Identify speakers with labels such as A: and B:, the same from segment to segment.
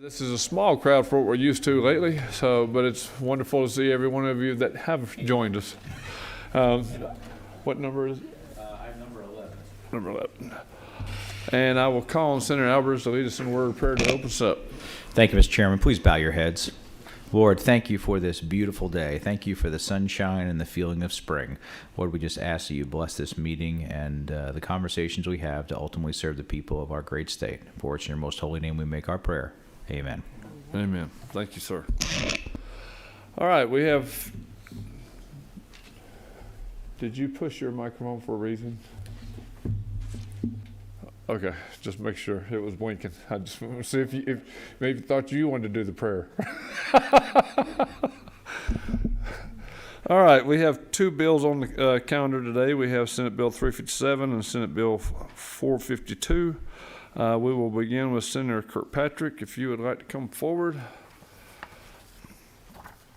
A: This is a small crowd for what we're used to lately, but it's wonderful to see every one of you that have joined us. What number is it?
B: I'm number 11.
A: Number 11. And I will call on Senator Alvarez to lead us in a word of prayer to open us up.
C: Thank you, Mr. Chairman. Please bow your heads. Lord, thank you for this beautiful day. Thank you for the sunshine and the feeling of spring. Lord, we just ask that you bless this meeting and the conversations we have to ultimately serve the people of our great state. For it's in your most holy name we make our prayer. Amen.
A: Amen. Thank you, sir. All right, we have... Did you push your microphone for a reason? Okay, just make sure it was blinking. I just want to see if maybe thought you wanted to do the prayer. All right, we have two bills on the calendar today. We have Senate Bill 357 and Senate Bill 452. We will begin with Senator Kirkpatrick, if you would like to come forward.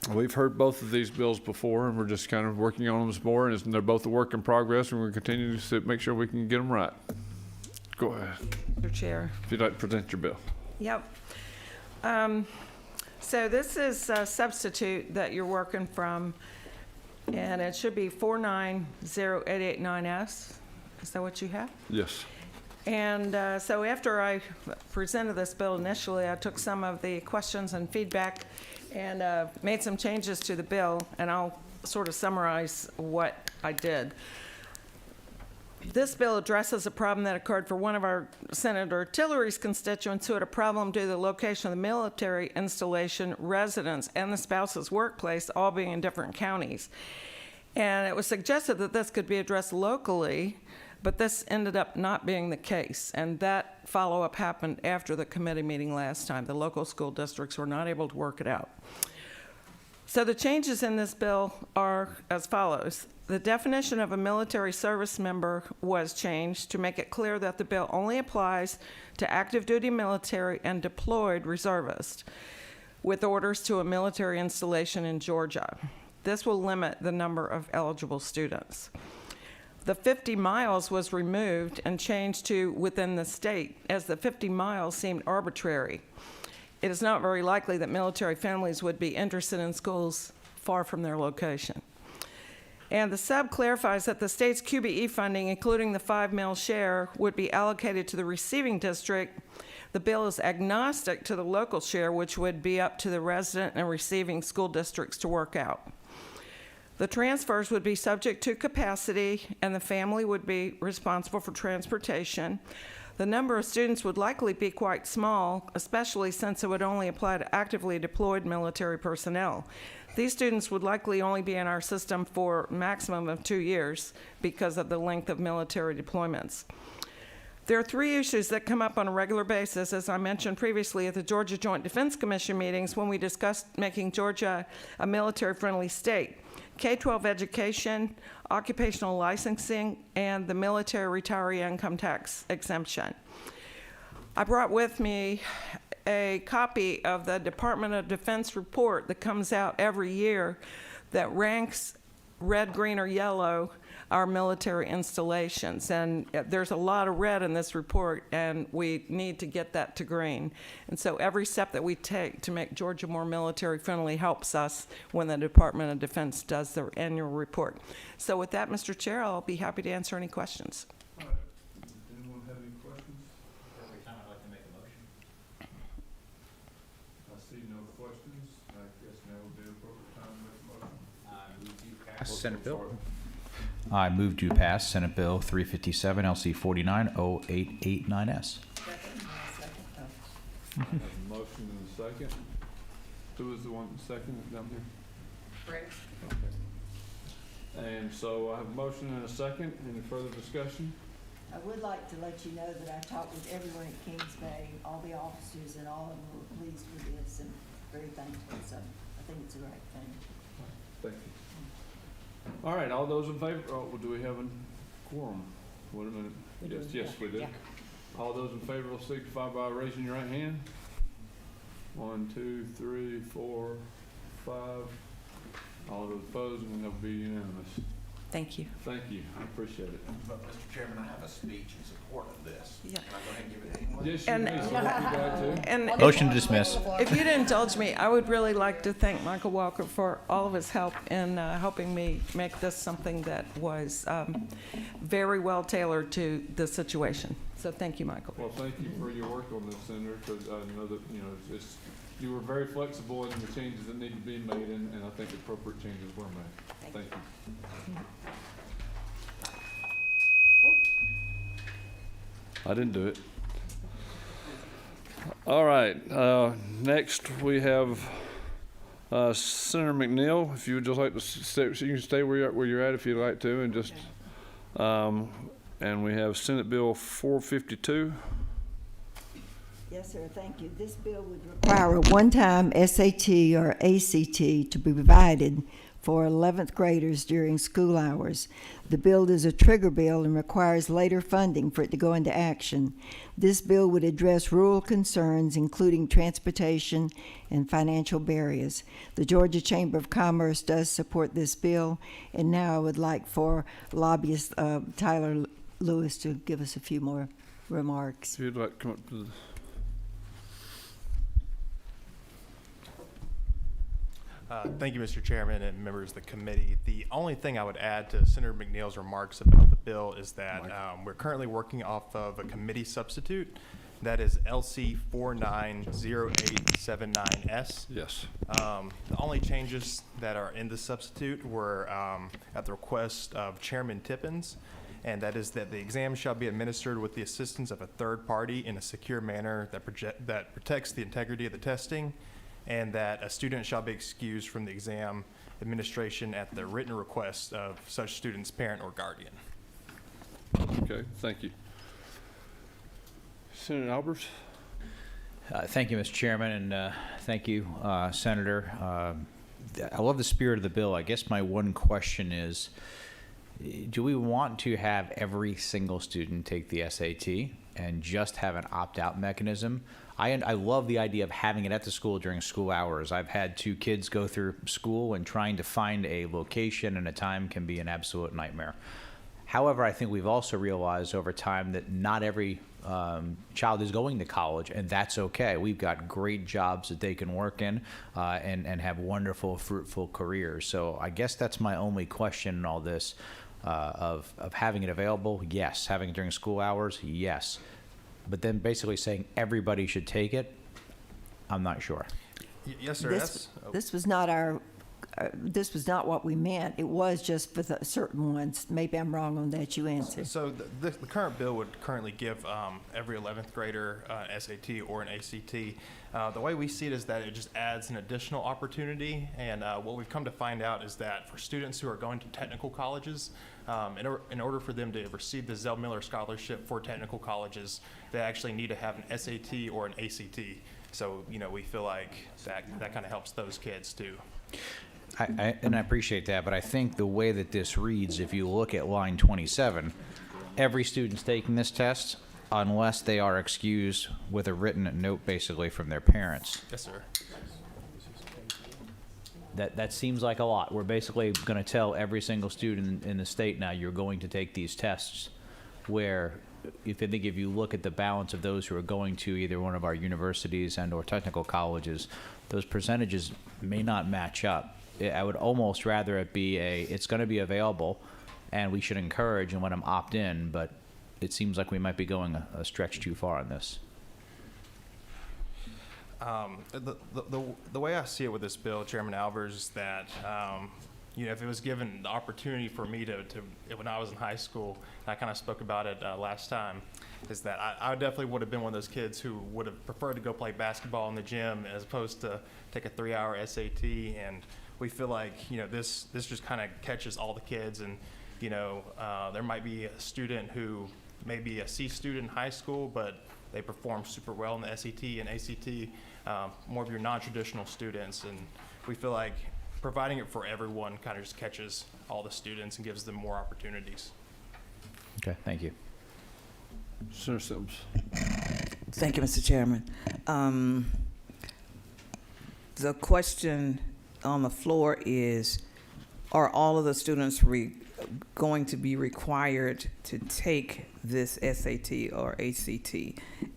A: We've heard both of these bills before, and we're just kind of working on them some more, and they're both a work in progress, and we're going to continue to make sure we can get them right. Go ahead.
D: Mr. Chair.
A: If you'd like to present your bill.
D: Yep. So this is a substitute that you're working from, and it should be 490889S. Is that what you have?
A: Yes.
D: And so after I presented this bill initially, I took some of the questions and feedback and made some changes to the bill, and I'll sort of summarize what I did. This bill addresses a problem that occurred for one of our Senator Tillery's constituents who had a problem due to the location of the military installation, residence, and the spouse's workplace all being in different counties. And it was suggested that this could be addressed locally, but this ended up not being the case, and that follow-up happened after the committee meeting last time. The local school districts were not able to work it out. So the changes in this bill are as follows. The definition of a military service member was changed to make it clear that the bill only applies to active duty military and deployed reservists with orders to a military installation in Georgia. This will limit the number of eligible students. The 50 miles was removed and changed to within the state, as the 50 miles seemed arbitrary. It is not very likely that military families would be interested in schools far from their location. And the sub clarifies that the state's QBE funding, including the $5 million share, would be allocated to the receiving district. The bill is agnostic to the local share, which would be up to the resident and receiving school districts to work out. The transfers would be subject to capacity, and the family would be responsible for transportation. The number of students would likely be quite small, especially since it would only apply to actively deployed military personnel. These students would likely only be in our system for a maximum of 2 years because of the length of military deployments. There are three issues that come up on a regular basis, as I mentioned previously at the Georgia Joint Defense Commission meetings when we discussed making Georgia a military-friendly state. K-12 education, occupational licensing, and the military retiree income tax exemption. I brought with me a copy of the Department of Defense report that comes out every year that ranks red, green, or yellow our military installations. And there's a lot of red in this report, and we need to get that to green. And so every step that we take to make Georgia more military friendly helps us when the Department of Defense does their annual report. So with that, Mr. Chair, I'll be happy to answer any questions.
A: All right. Anyone have any questions?
B: Every time I'd like to make a motion.
A: I see no questions. I guess now would be the appropriate time to make a motion.
B: Move to
C: Pass
B: pass.
C: Senate bill. I move to pass Senate Bill 357, LC 490889S.
A: I have a motion and a second. Who was the one second down here?
D: Briggs.
A: Okay. And so I have a motion and a second. Any further discussion?
E: I would like to let you know that I talked with everyone at Kings Bay, all the officers, and all of them were pleased with this and very thankful. So I think it's the right thing.
A: Thank you. All right, all those in favor, do we have a quorum? Wait a minute. Yes, we do.
E: Yeah.
A: All those in favor will signify by raising your right hand. 1, 2, 3, 4, 5. All those opposed, and they'll be unanimous.
D: Thank you.
A: Thank you. I appreciate it.
F: But, Mr. Chairman, I have a speech in support of this.
D: Yeah.
F: Can I go ahead and give it anyway?
A: Yes,
D: And-
A: you may, sir, if you'd like to.
D: And
C: Motion to dismiss.
D: if you'd indulge me, I would really like to thank Michael Walker for all of his help in helping me make this something that was very well tailored to the situation. So thank you, Michael.
A: Well, thank you for your work on this, Senator, because I know that, you were very flexible in the changes that need to be made, and I think appropriate changes were made. Thank you. I didn't do it. All right, next we have Senator McNeil. If you would just like to stay, so you can stay where you're at if you'd like to, and just, and we have Senate Bill 452.
E: Yes, sir, thank you. This bill would require a one-time SAT or ACT to be provided for 11th graders during school hours. The bill is a trigger bill and requires later funding for it to go into action. This bill would address rural concerns, including transportation and financial barriers. The Georgia Chamber of Commerce does support this bill, and now I would like for lobbyist Tyler Lewis to give us a few more remarks.
A: If you'd like to come up to the...
F: Thank you, Mr. Chairman and members of the committee. The only thing I would add to Senator McNeil's remarks about the bill is that we're currently working off of a committee substitute. That is LC 490879S.
A: Yes.
F: The only changes that are in the substitute were at the request of Chairman Tippins, and that is that the exam shall be administered with the assistance of a third party in a secure manner that protects the integrity of the testing, and that a student shall be excused from the exam administration at the written request of such student's parent or guardian.
A: Okay, thank you. Senator Albers?
C: Thank you, Mr. Chairman, and thank you, Senator. I love the spirit of the bill. I guess my one question is, do we want to have every single student take the SAT and just have an opt-out mechanism? I love the idea of having it at the school during school hours. I've had 2 kids go through school, and trying to find a location and a time can be an absolute nightmare. However, I think we've also realized over time that not every child is going to college, and that's okay. We've got great jobs that they can work in and have wonderful, fruitful careers. So I guess that's my only question in all this, of having it available, yes. Having it during school hours, yes. But then basically saying everybody should take it, I'm not sure.
F: Yes, sir.
E: This was not this was not what we meant. It was just for the certain ones. Maybe I'm wrong on that. You answer.
F: So the current bill would currently give every 11th grader an SAT or an ACT. The way we see it is that it just adds an additional opportunity, and what we've come to find out is that for students who are going to technical colleges, in order for them to receive the Zell Miller Scholarship for technical colleges, they actually need to have an SAT or an ACT. So, we feel like that kind of helps those kids too.
C: I appreciate that, but I think the way that this reads, if you look at line 27, every student's taking this test unless they are excused with a written note basically from their parents.
F: Yes, sir.
C: That seems like a lot. We're basically going to tell every single student in the state now you're going to take these tests, where if you look at the balance of those who are going to either one of our universities and or technical colleges, those percentages may not match up. I would almost rather it be it's going to be available and we should encourage and let them opt in, but it seems like we might be going a stretch too far on this.
F: The way I see it with this bill, Chairman Albers, is that if it was given the opportunity for me to when I was in high school, I kind of spoke about it last time, is that I definitely would have been one of those kids who would have preferred to go play basketball in the gym as opposed to take a 3-hour SAT. And we feel like this just kind of catches all the kids, and there might be a student who may be a C student in high school, but they perform super well in the SAT and ACT, more of your non-traditional students. And we feel like providing it for everyone kind of just catches all the students and gives them more opportunities.
C: Okay, thank you.
A: Senator Sims.
G: Thank you, Mr. Chairman. The question on the floor is, are all of the students going to be required to take this SAT or ACT?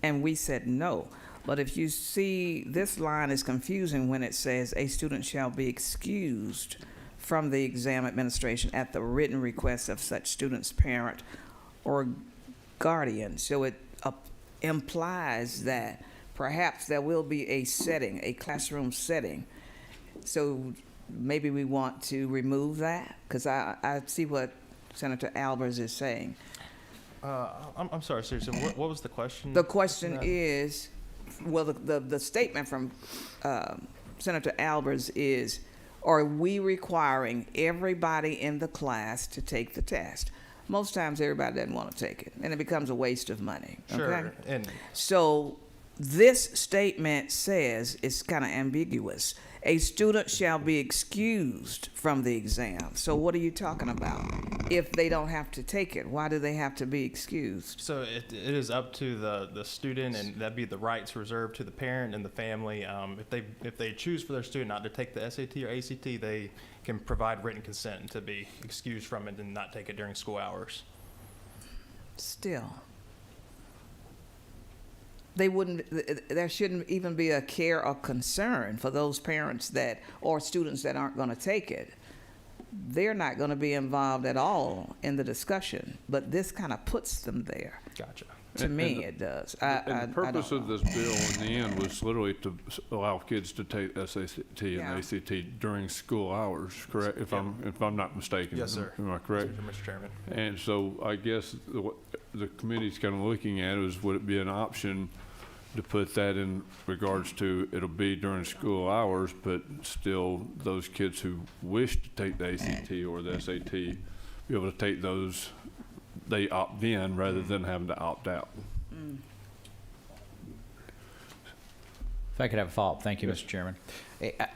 G: And we said no. But if you see, this line is confusing when it says a student shall be excused from the exam administration at the written request of such student's parent or guardian. So it implies that perhaps there will be a setting, a classroom setting. So maybe we want to remove that, because I see what Senator Albers is saying.
F: I'm sorry, seriously, what was the question?
G: The question is, well, the statement from Senator Albers is, are we requiring everybody in the class to take the test? Most times everybody doesn't want to take it, and it becomes a waste of money.
F: Sure,
G: Okay?
F: and
G: So this statement says, it's kind of ambiguous, a student shall be excused from the exam. So what are you talking about? If they don't have to take it, why do they have to be excused?
F: so it is up to the student, and that'd be the rights reserved to the parent and the family. If they choose for their student not to take the SAT or ACT, they can provide written consent to be excused from it and not take it during school hours.
G: Still, they wouldn't, there shouldn't even be a care or concern for those parents that, or students that aren't going to take it. They're not going to be involved at all in the discussion, but this kind of puts them there.
F: Gotcha.
G: To me, it does.
A: And the purpose
G: don't
A: of
G: know.
A: this bill in the end was literally to allow kids to take SAT
G: Yeah.
A: and ACT during school hours, correct? If I'm not mistaken.
F: Yes, sir.
A: Am I correct?
F: Mr. Chairman.
A: And so I guess the committee's kind of looking at is, would it be an option to put that in regards to, it'll be during school hours, but still those kids who wish to take the ACT or the SAT, be able to take those, they opt in rather than having to opt out.
C: If I could have a follow-up, thank you, Mr. Chairman.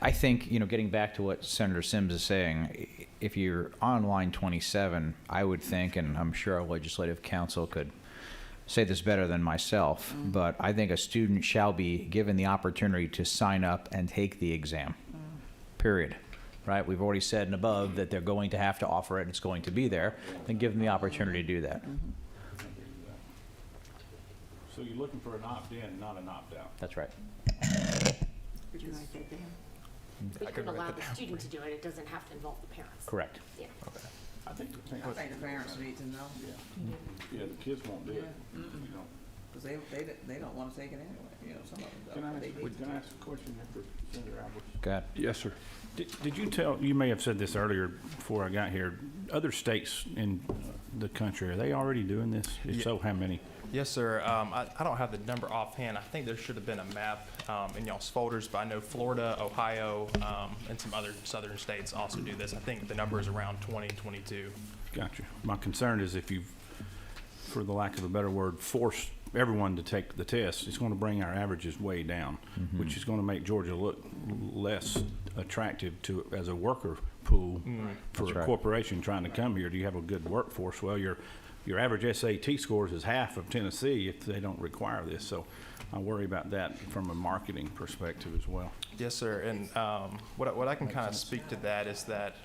C: I think, getting back to what Senator Sims is saying, if you're on line 27, I would think, and I'm sure our legislative counsel could say this better than myself, but I think a student shall be given the opportunity to sign up and take the exam, period. Right? We've already said and above that they're going to have to offer it, and it's going to be there, then give them the opportunity to do that.
H: So you're looking for an opt-in, not an opt-out?
C: That's right.
E: Would you write that down?
I: We
F: I
I: can
F: could write
I: allow
F: that
I: the
F: down.
I: student to do it, it doesn't have to involve the parents.
C: Correct.
I: Yeah.
H: I think
G: I think the parents need to know,
H: yeah, the kids won't do it. You know.
G: because they don't want to take it anyway, some of them
H: Can I
G: don't.
H: can I ask a question after Senator Albert?
C: Go ahead.
A: Yes, sir.
H: Did you tell, you may have said this earlier before I got here, other states in the country, are they already doing this? If so, how many?
F: Yes, sir. I don't have the number offhand. I think there should have been a map in y'all's folders, but I know Florida, Ohio, and some other southern states also do this. I think the number is around 20, 22.
H: Gotcha. My concern is if you, for the lack of a better word, force everyone to take the test, it's going to bring our averages way down, which is going to make Georgia look less attractive to as a worker pool for
C: That's
H: a
C: right.
H: corporation trying to come here. Do you have a good workforce? Well, your average SAT scores is half of Tennessee if they don't require this. So I worry about that from a marketing perspective as well.
F: Yes, sir. And what I can kind of speak to that is that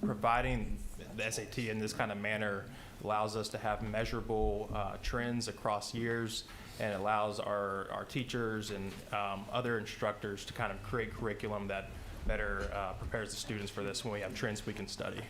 F: providing the SAT in this kind of manner allows us to have measurable trends across years, and allows our teachers and other instructors to kind of create curriculum that better prepares the students for this when we have trends we can study.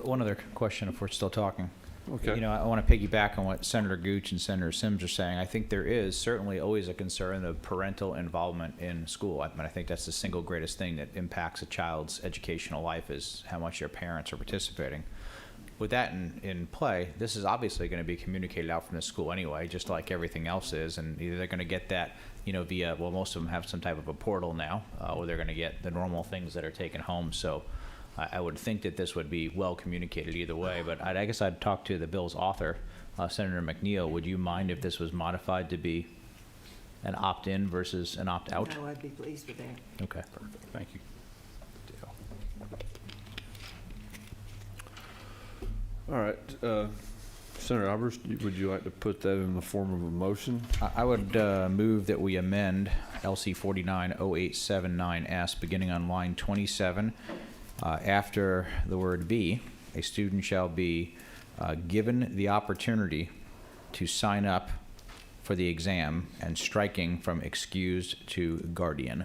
C: One other question, if we're still talking.
A: Okay.
C: I want to piggyback on what Senator Gooch and Senator Sims are saying. I think there is certainly always a concern of parental involvement in school. I think that's the single greatest thing that impacts a child's educational life is how much their parents are participating. With that in play, this is obviously going to be communicated out from the school anyway, just like everything else is, and either they're going to get that, via, well, most of them have some type of a portal now, or they're going to get the normal things that are taken home. So I would think that this would be well communicated either way, but I guess I'd talk to the bill's author, Senator McNeil. Would you mind if this was modified to be an opt-in versus an opt-out?
E: No, I'd be pleased with that.
C: Okay.
H: Thank you.
A: All right. Senator Albers, would you like to put that in the form of a motion?
C: I would move that we amend LC 490879S beginning on line 27 after the word be, a student shall be given the opportunity to sign up for the exam, and striking from excused to guardian.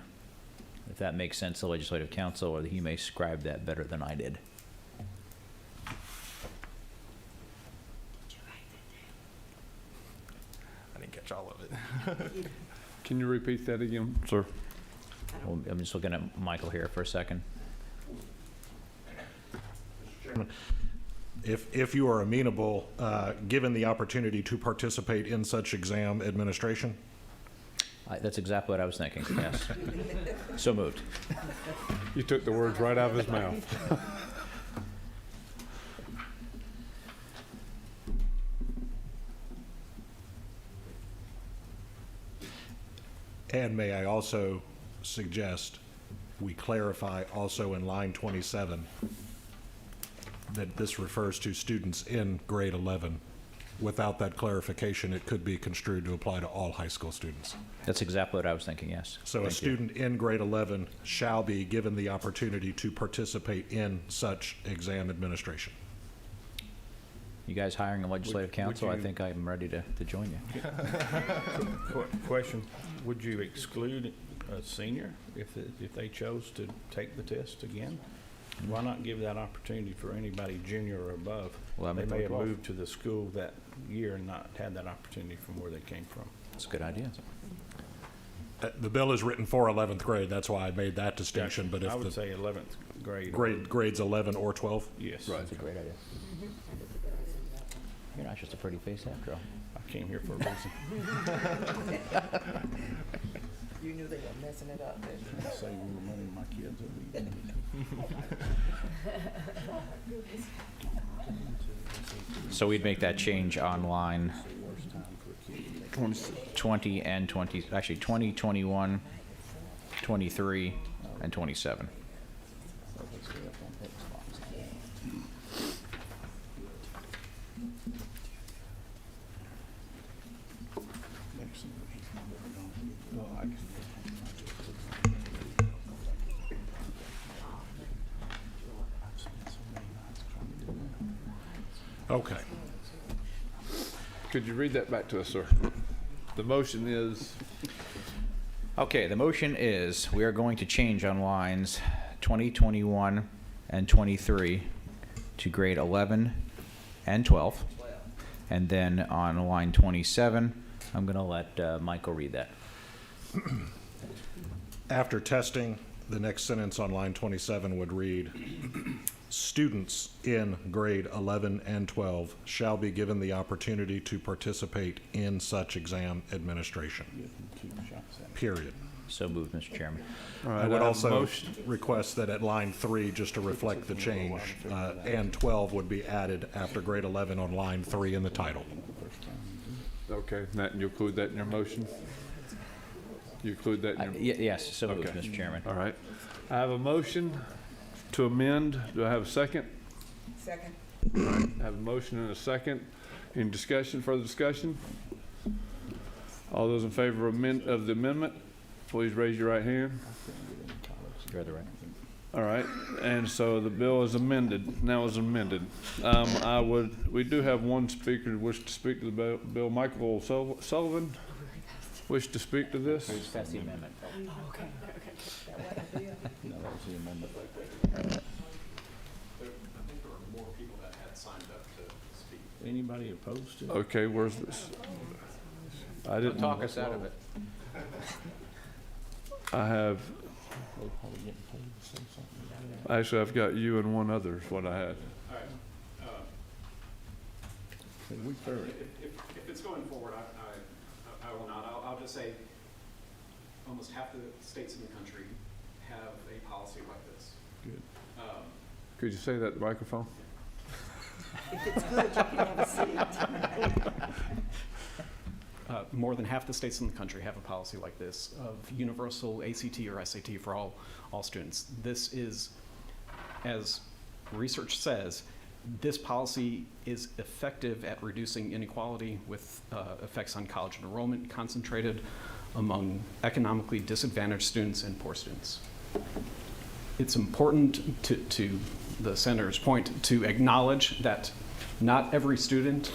C: If that makes sense to Legislative Counsel, or he may scribe that better than I did.
F: I didn't catch all of it.
A: Can you repeat that again, sir?
C: Well, I'm just looking at Michael here for a second.
J: If you are amenable, given the opportunity to participate in such exam administration?
C: That's exactly what I was thinking, yes. So moved.
A: You took the words right out of his mouth.
J: And may I also suggest we clarify also in line 27 that this refers to students in grade 11. Without that clarification, it could be construed to apply to all high school students.
C: That's exactly what I was thinking, yes.
J: So a
C: Thank you.
J: student in grade 11 shall be given the opportunity to participate in such exam administration.
C: You guys hiring a Legislative Counsel? I
H: you-
C: think I'm ready to join you.
H: Question, would you exclude a senior if they chose to take the test again? Why not give that opportunity for anybody junior or above?
C: Well,
H: They may have
C: 12.
H: moved to the school that year and not had that opportunity from where they came from.
C: That's a good idea.
J: The bill is written for 11th grade, that's why I made that distinction, but
H: I
J: if
H: would
J: the
H: say 11th grade.
J: grades 11 or 12?
H: Yes.
C: That's a great idea. You're not just a pretty face after all.
H: I came here for a reason.
G: You knew they were messing it up, didn't you?
H: Save more money than my kids will be.
C: So we'd make that change on line 20 and 20, actually 20, 21, 23, and 27.
J: Okay.
A: Could you read that back to us, sir? The motion is,
C: Okay, the motion is we are going to change on lines 20, 21, and 23 to grade 11 and 12. And then on line 27, I'm going to let Michael read that.
J: After testing, the next sentence on line 27 would read, students in grade 11 and 12 shall be given the opportunity to participate in such exam administration. Period.
C: So moved, Mr. Chairman.
A: all right,
J: I
A: I
J: would
A: have a
J: also
A: motion.
J: request that at line 3, just to reflect the change, and 12 would be added after grade 11 on line 3 in the title.
A: Okay, Matt, you include that in your motion? You include that in your?
C: Yes, so moved,
A: Okay.
C: Mr. Chairman.
A: All right. I have a motion to amend. Do I have a second?
G: Second.
A: I have a motion and a second. Any discussion, further discussion? All those in favor of the amendment, please raise your right hand.
C: You're the right.
A: All right, and so the bill is amended, now is amended. We do have one speaker who wishes to speak to the bill. Michael Sullivan, wish to speak to this?
C: That's the amendment.
H: No, that was the amendment. Anybody opposed to it?
A: Okay, where's this? I didn't.
C: Talk us out of it.
A: I have,
H: They probably getting paid to say something about it.
A: actually, I've got you and one other is what I had.
H: Say, we third.
B: If it's going forward, I will not. I'll just say, almost half the states in the country have a policy like this.
H: Good.
A: Could you say that in the microphone?
E: If it's good, you can have a seat.
K: More than half the states in the country have a policy like this of universal ACT or SAT for all students. This is, as research says, this policy is effective at reducing inequality with effects on college enrollment concentrated among economically disadvantaged students and poor students. It's important to the senator's point, to acknowledge that not every student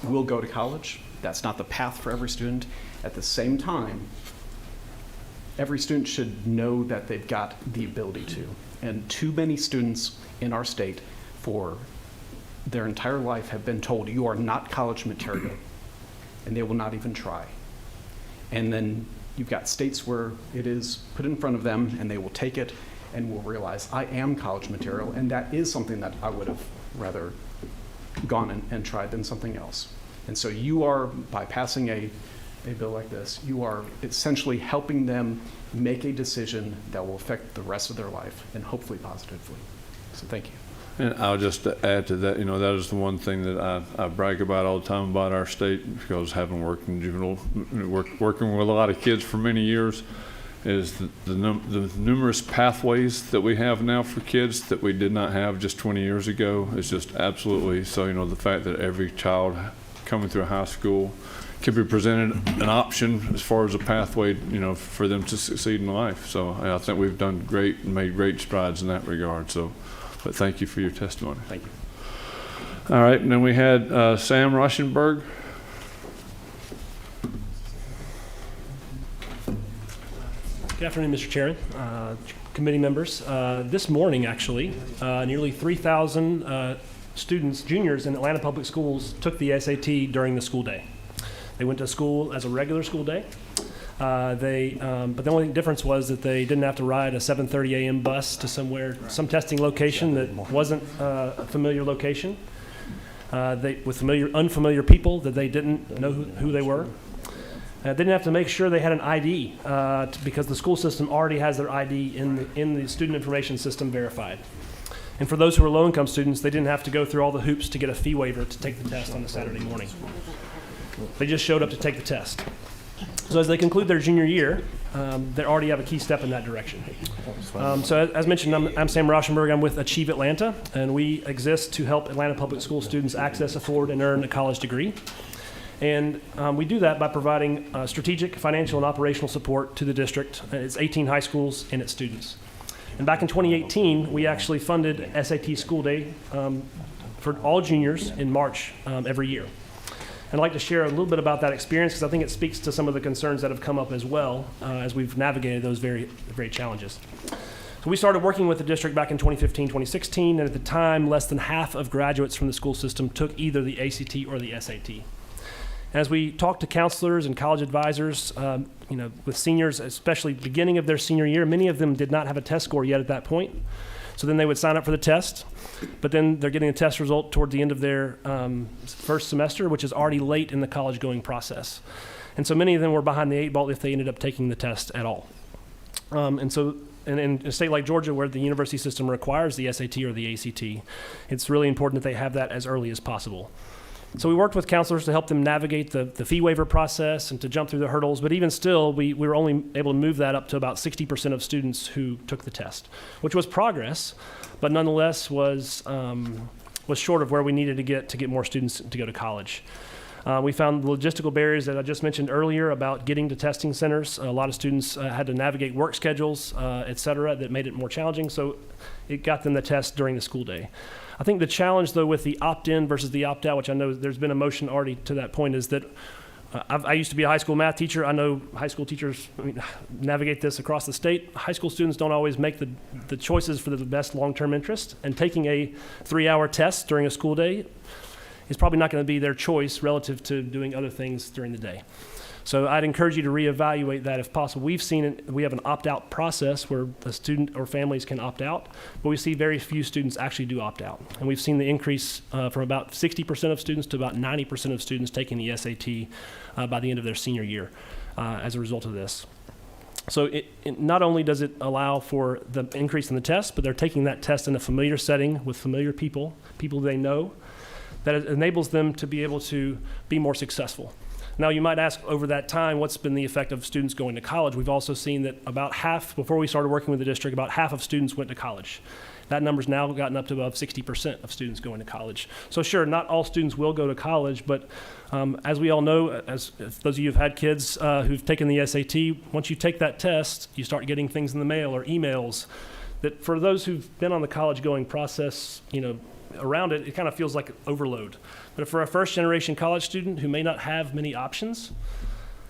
K: will go to college. That's not the path for every student. At the same time, every student should know that they've got the ability to. And too many students in our state for their entire life have been told, you are not college material, and they will not even try. And then you've got states where it is put in front of them, and they will take it and will realize, I am college material, and that is something that I would have rather gone and tried than something else. And so you are, by passing a bill like this, you are essentially helping them make a decision that will affect the rest of their life, and hopefully positively. So thank you.
A: And I'll just add to that, that is the one thing that I brag about all the time about our state, because having worked in juvenile, working with a lot of kids for many years, is the numerous pathways that we have now for kids that we did not have just 20 years ago is just absolutely, so the fact that every child coming through high school can be presented an option as far as a pathway, for them to succeed in life. So I think we've done great and made great strides in that regard. So, but thank you for your testimony.
K: Thank you.
A: All right, and then we had Sam Rauschenberg.
L: Good afternoon, Mr. Chairman, committee members. This morning, actually, nearly 3,000 students, juniors in Atlanta Public Schools, took the SAT during the school day. They went to school as a regular school day. But the only difference was that they didn't have to ride a 7:30 a.m. bus to some testing location that wasn't a familiar location, with unfamiliar people that they didn't know who they were. They didn't have to make sure they had an ID because the school system already has their ID in the student information system verified. And for those who were low-income students, they didn't have to go through all the hoops to get a fee waiver to take the test on a Saturday morning. They just showed up to take the test. So as they conclude their junior year, they already have a key step in that direction. So as mentioned, I'm Sam Rauschenberg. I'm with Achieve Atlanta, and we exist to help Atlanta Public School students access, afford, and earn a college degree. And we do that by providing strategic, financial, and operational support to the district, its 18 high schools, and its students. And back in 2018, we actually funded SAT School Day for all juniors in March every year. I'd like to share a little bit about that experience because I think it speaks to some of the concerns that have come up as well as we've navigated those very, very challenges. So we started working with the district back in 2015, 2016, and at the time, less than half of graduates from the school system took either the ACT or the SAT. As we talked to counselors and college advisors, with seniors, especially beginning of their senior year, many of them did not have a test score yet at that point. So then they would sign up for the test, but then they're getting a test result toward the end of their first semester, which is already late in the college-going process. And so many of them were behind the 8 ball if they ended up taking the test at all. And so in a state like Georgia, where the university system requires the SAT or the ACT, it's really important that they have that as early as possible. So we worked with counselors to help them navigate the fee waiver process and to jump through the hurdles, but even still, we were only able to move that up to about 60% of students who took the test, which was progress, but nonetheless was short of where we needed to get more students to go to college. We found the logistical barriers that I just mentioned earlier about getting to testing centers. A lot of students had to navigate work schedules, et cetera, that made it more challenging, so it got them the test during the school day. I think the challenge, though, with the opt-in versus the opt-out, which I know there's been a motion already to that point, is that I used to be a high school math teacher. I know high school teachers navigate this across the state. High school students don't always make the choices for the best long-term interest, and taking a 3-hour test during a school day is probably not going to be their choice relative to doing other things during the day. So I'd encourage you to reevaluate that if possible. We've seen it, we have an opt-out process where a student or families can opt out, but we see very few students actually do opt out. And we've seen the increase from about 60% of students to about 90% of students taking the SAT by the end of their senior year as a result of this. So it not only does it allow for the increase in the test, but they're taking that test in a familiar setting with familiar people they know, that it enables them to be able to be more successful. Now, you might ask, over that time, what's been the effect of students going to college? We've also seen that about half, before we started working with the district, about half of students went to college. That number's now gotten up to above 60% of students going to college. So sure, not all students will go to college, but as we all know, as those of you who've had kids who've taken the SAT, once you take that test, you start getting things in the mail or emails that for those who've been on the college-going process, around it, it kind of feels like overload. But for a first-generation college student who may not have many options,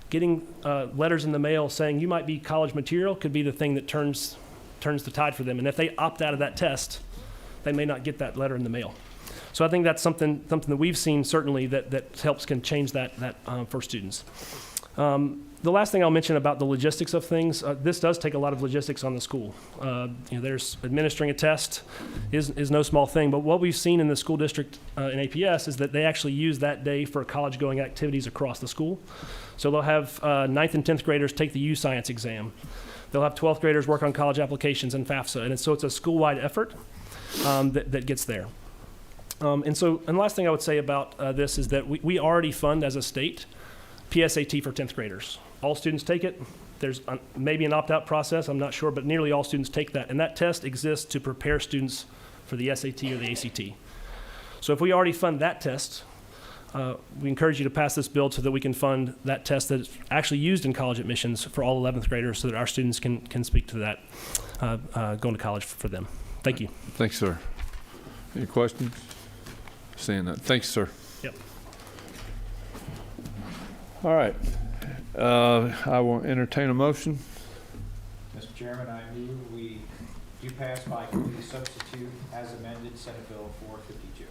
L: getting letters in the mail saying you might be college material could be the thing that turns the tide for them. And if they opt out of that test, they may not get that letter in the mail. So I think that's something that we've seen certainly that can change that for students. The last thing I'll mention about the logistics of things, this does take a lot of logistics on the school. There's administering a test is no small thing, but what we've seen in the school district in APS is that they actually use that day for college-going activities across the school. So they'll have 9th and 10th graders take the U-Science exam. They'll have 12th graders work on college applications and FAFSA, and so it's a school-wide effort that gets there. And the last thing I would say about this is that we already fund as a state PSAT for 10th graders. All students take it. There's maybe an opt-out process, I'm not sure, but nearly all students take that. And that test exists to prepare students for the SAT or the ACT. So if we already fund that test, we encourage you to pass this bill so that we can fund that test that's actually used in college admissions for all 11th graders so that our students can speak to that going to college for them. Thank you.
A: Thanks, sir. Any questions? Seeing that. Thanks, sir.
L: Yep.
A: All right. I will entertain a motion.
C: Mr. Chairman, I move we do pass by committee substitute as amended Senate Bill 452.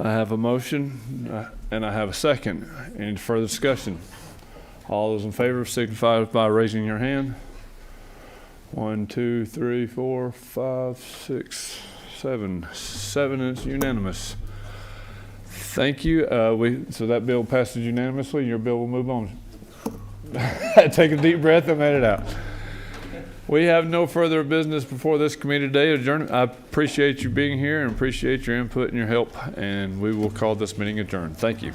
A: I have a motion and I have a second. Any further discussion? All those in favor signify by raising your hand. 1, 2, 3, 4, 5, 6, 7. 7 is unanimous. Thank you. So that bill passes unanimously. Your bill will move on. Take a deep breath and let it out. We have no further business before this committee today. Adjourned. I appreciate you being here and appreciate your input and your help, and we will call this meeting adjourned. Thank you.